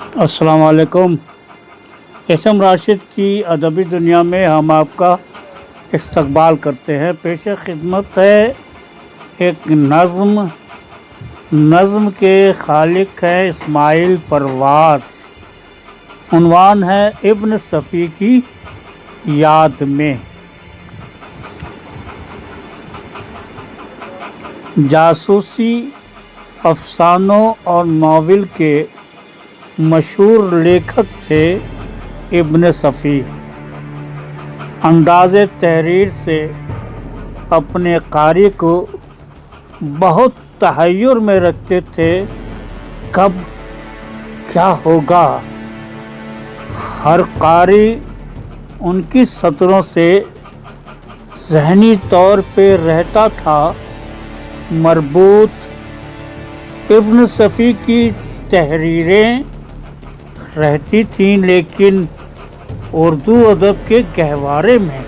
अस्सलाम वालेकुम। एसएम राशिद की अदबी दुनिया में हम आपका इस्तकबाल करते हैं। पेश खिदमत है एक नज़्म के खालिक हैं इस्माइल परवास। उन्वान है इब्न सफ़ी की याद में। जासूसी अफसानों और नावल के मशहूर लेखक थे इब्न सफ़ी। अंदाज़े तहरीर से अपने कारी को बहुत तहय्युर में रखते थे, कब क्या होगा। हर कारी उनकी सतरों से ज़हनी तौर पे रहता था मरबूत। इब्न सफ़ी की तहरीरें रहती थीं, लेकिन उर्दू अदब के गहवारे में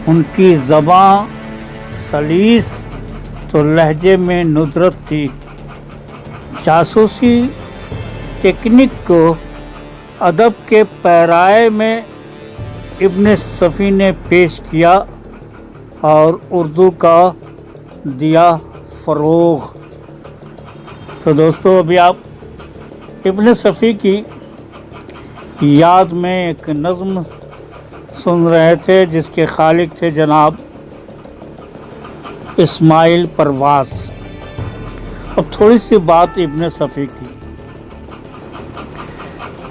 उनकी ज़बां सलीस तो लहजे में नुदरत थी। जासूसी टेक्निक को अदब के पैराए में इब्न सफ़ी ने पेश किया और उर्दू का दिया फ़रोग़। तो दोस्तों, अभी आप इब्न सफ़ी की याद में एक नज़्म सुन रहे थे जिसके खालिक थे जनाब इस्माइल परवास। अब थोड़ी सी बात इब्न सफ़ी की।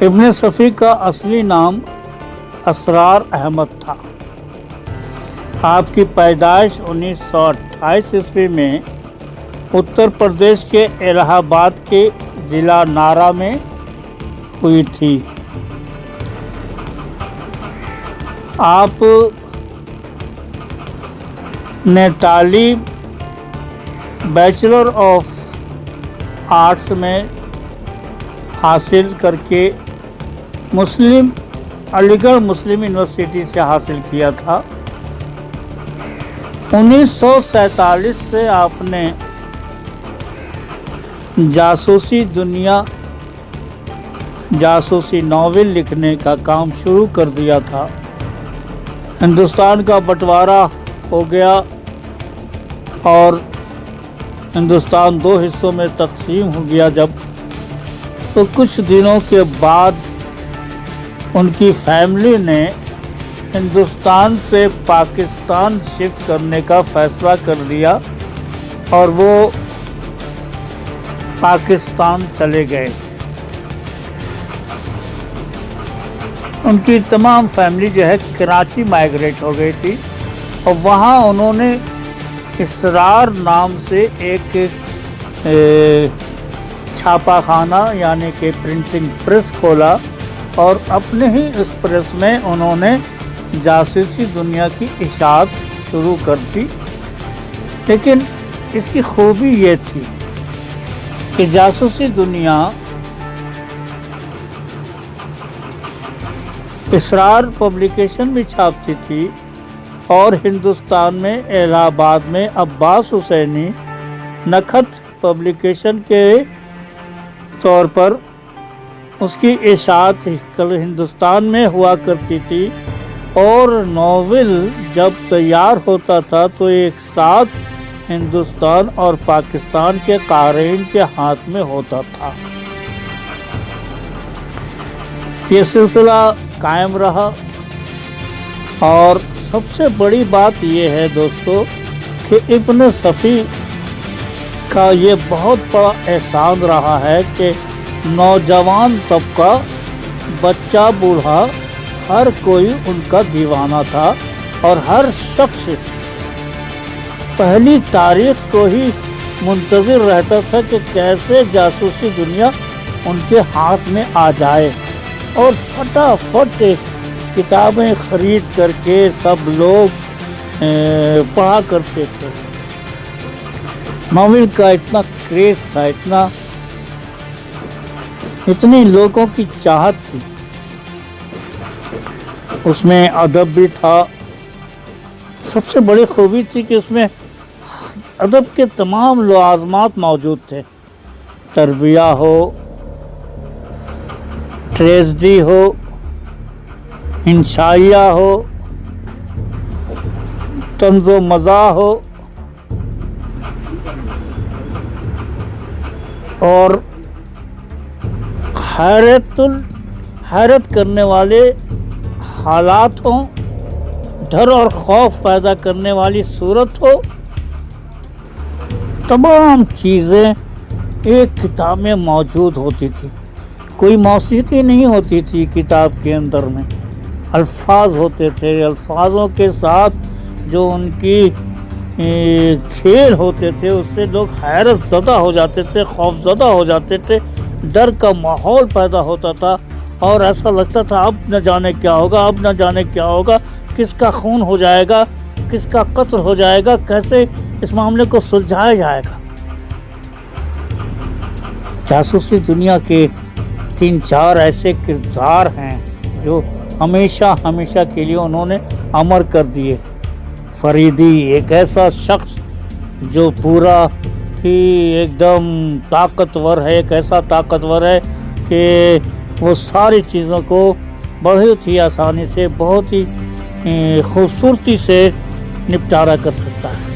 इब्न सफ़ी का असली नाम असरार अहमद था। आपकी पैदाइश 1928 ईस्वी में उत्तर प्रदेश के इलाहाबाद के ज़िला नारा में हुई थी। आप ने तालीम बैचलर ऑफ आर्ट्स में हासिल करके अलीगढ़ मुस्लिम यूनिवर्सिटी से हासिल किया था। 1947 से आपने जासूसी नावल लिखने का काम शुरू कर दिया था। हिंदुस्तान का बंटवारा हो गया और हिंदुस्तान दो हिस्सों में तकसीम हो गया जब, तो कुछ दिनों के बाद उनकी फैमिली ने हिंदुस्तान से पाकिस्तान शिफ्ट करने का फ़ैसला कर लिया और वो पाकिस्तान चले गए। उनकी तमाम फैमिली जो है कराची माइग्रेट हो गई थी और वहाँ उन्होंने इसरार नाम से एक छापा खाना यानी कि प्रिंटिंग प्रेस खोला और अपने ही इस प्रेस में उन्होंने जासूसी दुनिया की इशाअत शुरू कर दी। लेकिन इसकी खूबी ये थी कि जासूसी दुनिया इसरार पब्लिकेशन भी छापती थी और हिंदुस्तान में इलाहाबाद में अब्बास हुसैनी नखत पब्लिकेशन के तौर पर उसकी इशाअत कल हिंदुस्तान में हुआ करती थी और नावल जब तैयार होता था तो एक साथ हिंदुस्तान और पाकिस्तान के क़ारीन के हाथ में होता था। ये सिलसिला कायम रहा और सबसे बड़ी बात ये है दोस्तों कि इब्न सफ़ी का ये बहुत बड़ा एहसान रहा है कि नौजवान तबका, बच्चा बूढ़ा, हर कोई उनका दीवाना था और हर शख्स पहली तारीख को ही मुंतज़िर रहता था कि कैसे जासूसी दुनिया उनके हाथ में आ जाए और फटाफट किताबें ख़रीद करके सब लोग पढ़ा करते थे। नावल का इतना क्रेज़ था, इतनी लोगों की चाहत थी, उसमें अदब भी था। सबसे बड़ी खूबी थी कि उसमें अदब के तमाम लवाज़मात मौजूद थे। तरबिया हो, ट्रेजेडी हो, इंशाइया हो, तंजो मज़ा हो और हैरत करने वाले हालात हों, डर और खौफ पैदा करने वाली सूरत हो, तमाम चीज़ें एक किताब में मौजूद होती थी। कोई मौसीकी नहीं होती थी किताब के अंदर में, अल्फाज होते थे। अल्फाजों के साथ जो उनकी खेल होते थे उससे लोग हैरत ज़दा हो जाते थे, खौफज़दा हो जाते थे, डर का माहौल पैदा होता था और ऐसा लगता था अब न जाने क्या होगा, अब न जाने क्या होगा, किसका खून हो जाएगा, किसका कत्ल हो जाएगा, कैसे इस मामले को सुलझाया जाएगा। जासूसी दुनिया के 3-4 ऐसे किरदार हैं जो हमेशा हमेशा के लिए उन्होंने अमर कर दिए। फरीदी एक ऐसा शख्स जो पूरा ही एकदम ताकतवर है, एक ऐसा ताकतवर है कि वो सारी चीज़ों को बहुत ही आसानी से, बहुत ही खूबसूरती से निपटारा कर सकता है।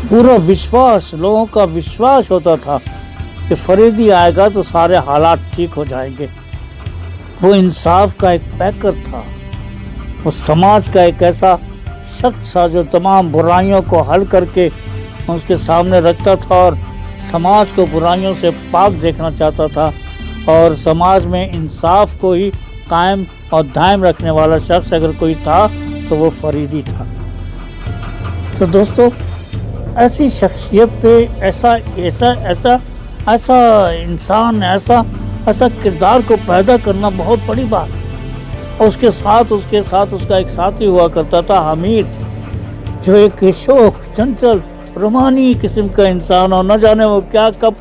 पूरा विश्वास, लोगों का विश्वास होता था कि फरीदी आएगा तो सारे हालात ठीक हो जाएंगे। वो इंसाफ का एक पैकर था, वो समाज का एक ऐसा शख्स था जो तमाम बुराइयों को हल करके उसके सामने रखता था और समाज को बुराइयों से पाक देखना चाहता था और समाज में इंसाफ को ही कायम और दायम रखने वाला शख्स अगर कोई था तो वो फरीदी था। तो दोस्तों, ऐसी शख्सियत, ऐसा इंसान, ऐसा किरदार को पैदा करना बहुत बड़ी बात है। उसके साथ उसका एक साथी हुआ करता था, हमीद, जो एक शौक, चंचल, रोमानी किस्म का इंसान और न जाने वो क्या कब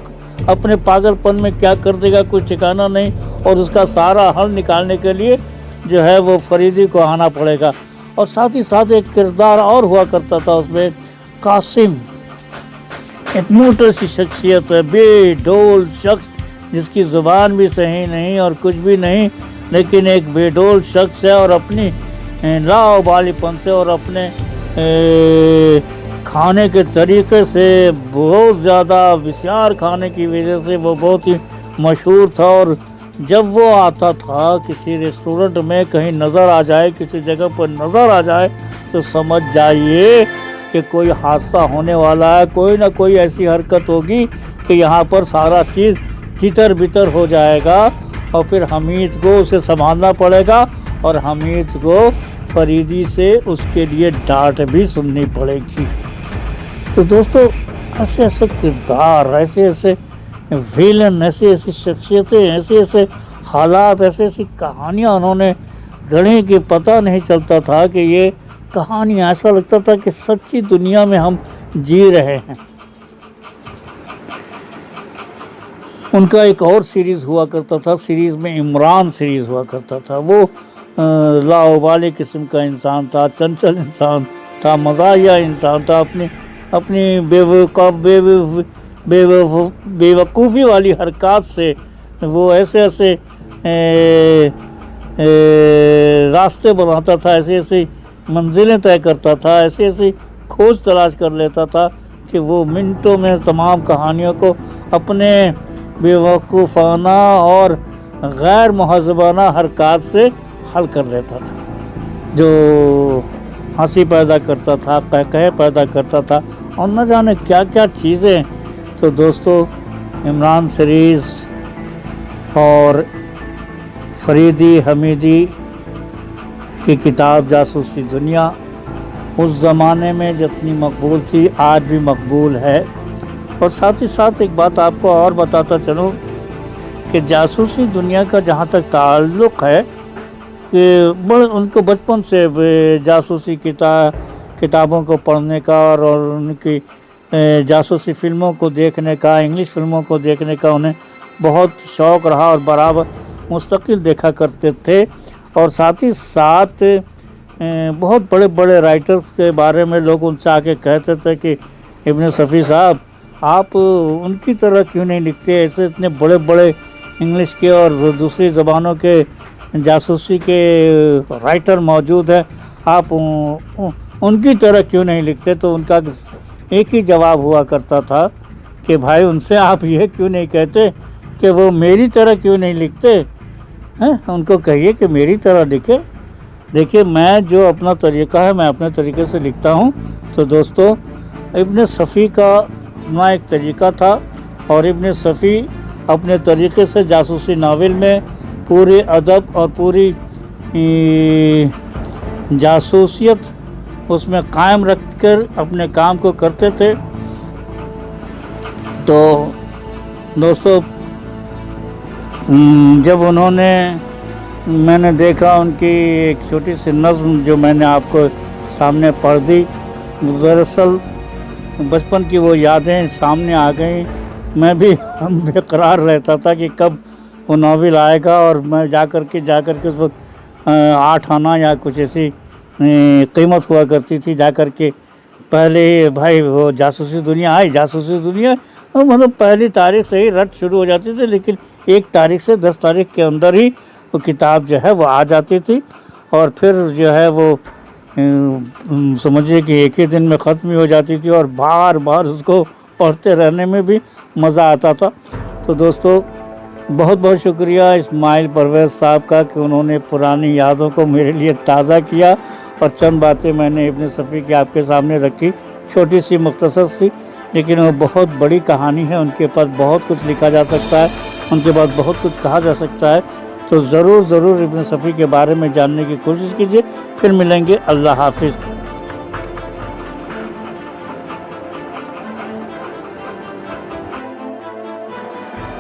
अपने पागलपन में क्या कर देगा, कुछ ठिकाना नहीं, और उसका सारा हल निकालने के लिए जो है वो फरीदी को आना पड़ेगा। और साथ ही साथ एक किरदार और हुआ करता था उसमें, कासिम, एक मोटर सी शख्सियत है, बेडोल शख्स जिसकी ज़ुबान भी सही नहीं और कुछ भी नहीं, लेकिन एक बेडोल शख्स है और अपनी लावालिपन से और अपने खाने के तरीक़े से, बहुत ज़्यादा विशाल खाने की वजह से वो बहुत ही मशहूर था। और जब वो आता था किसी रेस्टोरेंट में, कहीं नज़र आ जाए, किसी जगह पर नज़र आ जाए, तो समझ जाइए कि कोई हादसा होने वाला है, कोई ना कोई ऐसी हरकत होगी कि यहाँ पर सारा चीज़ तितर बितर हो जाएगा और फिर हमीद को उसे संभालना पड़ेगा और हमीद को फरीदी से उसके लिए डांट भी सुननी पड़ेगी। तो दोस्तों, ऐसे ऐसे किरदार, ऐसे ऐसे विलन, ऐसी ऐसी शख्सियतें, ऐसे ऐसे हालात, ऐसी ऐसी कहानियाँ उन्होंने गढ़ी कि पता नहीं चलता था कि ये कहानी, ऐसा लगता था कि सच्ची दुनिया में हम जी रहे हैं। उनका एक और सीरीज़ हुआ करता था, सीरीज़ में इमरान सीरीज़ हुआ करता था। वो लावाली किस्म का इंसान था, चंचल इंसान था, मज़ाहिया इंसान था, अपनी बेवकूफ़ी वाली हरकत से वो ऐसे ऐसे रास्ते बनाता था, ऐसे ऐसे मंजिलें तय करता था, ऐसी ऐसी खोज तलाश कर लेता था कि वो मिनटों में तमाम कहानियों को अपने बेवकूफ़ाना और गैर महज़बाना हरकत से हल कर लेता था, जो हंसी पैदा करता था, कहकहे पैदा करता था और न जाने क्या क्या चीज़ें। तो दोस्तों, इमरान सीरीज़ और फरीदी हमीदी की किताब जासूसी दुनिया उस ज़माने में जितनी मकबूल थी आज भी मकबूल है। और साथ ही साथ एक बात आपको और बताता चलूँ कि जासूसी दुनिया का जहाँ तक ताल्लुक़ है कि उनको बचपन से जासूसी किताबों को पढ़ने का और उनकी जासूसी फ़िल्मों को देखने का, इंग्लिश फ़िल्मों को देखने का उन्हें बहुत शौक़ रहा और बराबर मुस्तकिल देखा करते थे। और साथ ही साथ बहुत बड़े बड़े राइटर्स के बारे में लोग उनसे आके कहते थे कि इब्न सफ़ी साहब, आप उनकी तरह क्यों नहीं लिखते, ऐसे इतने बड़े बड़े इंग्लिश के और दूसरी ज़बानों के जासूसी के राइटर मौजूद हैं, आप उनकी तरह क्यों नहीं लिखते? तो उनका एक ही जवाब हुआ करता था कि भाई उनसे आप ये क्यों नहीं कहते कि वो मेरी तरह क्यों नहीं लिखते हैं? उनको कहिए कि मेरी तरह लिखे। देखिए, मैं जो अपना तरीक़ा है मैं अपने तरीके से लिखता हूँ। तो दोस्तों, इब्न सफ़ी का अपना एक तरीक़ा था और इब्न सफ़ी अपने तरीक़े से जासूसी नावल में पूरे अदब और पूरी जासूसियत उसमें कायम रख कर अपने काम को करते थे। तो दोस्तों, जब मैंने देखा उनकी एक छोटी सी नज़्म जो मैंने आपको सामने पढ़ दी, दरअसल बचपन की वो यादें सामने आ गई। मैं भी बेकरार रहता था कि कब वो नावल आएगा, और मैं जा कर के उस वक्त 8 आना या कुछ ऐसी कीमत हुआ करती थी। जा कर के पहले भाई वो जासूसी दुनिया आई, जासूसी दुनिया, और मतलब पहली तारीख से ही रट शुरू हो जाती थी, लेकिन 1 तारीख से 10 तारीख के अंदर ही वो किताब जो है वो आ जाती थी। और फिर जो है वो समझिए कि एक ही दिन में ख़त्म ही हो जाती थी, और बार बार उसको पढ़ते रहने में भी मज़ा आता था। तो दोस्तों, बहुत बहुत शुक्रिया इस्माइल परवेज़ साहब का कि उन्होंने पुरानी यादों को मेरे लिए ताज़ा किया, और चंद बातें मैंने इब्न सफ़ी की आपके सामने रखी, छोटी सी मुख्तसर सी, लेकिन वो बहुत बड़ी कहानी है। उनके पास बहुत कुछ लिखा जा सकता है, उनके पास बहुत कुछ कहा जा सकता है। तो ज़रूर इब्न सफ़ी के बारे में जानने की कोशिश कीजिए। फिर मिलेंगे। अल्लाह हाफिज़।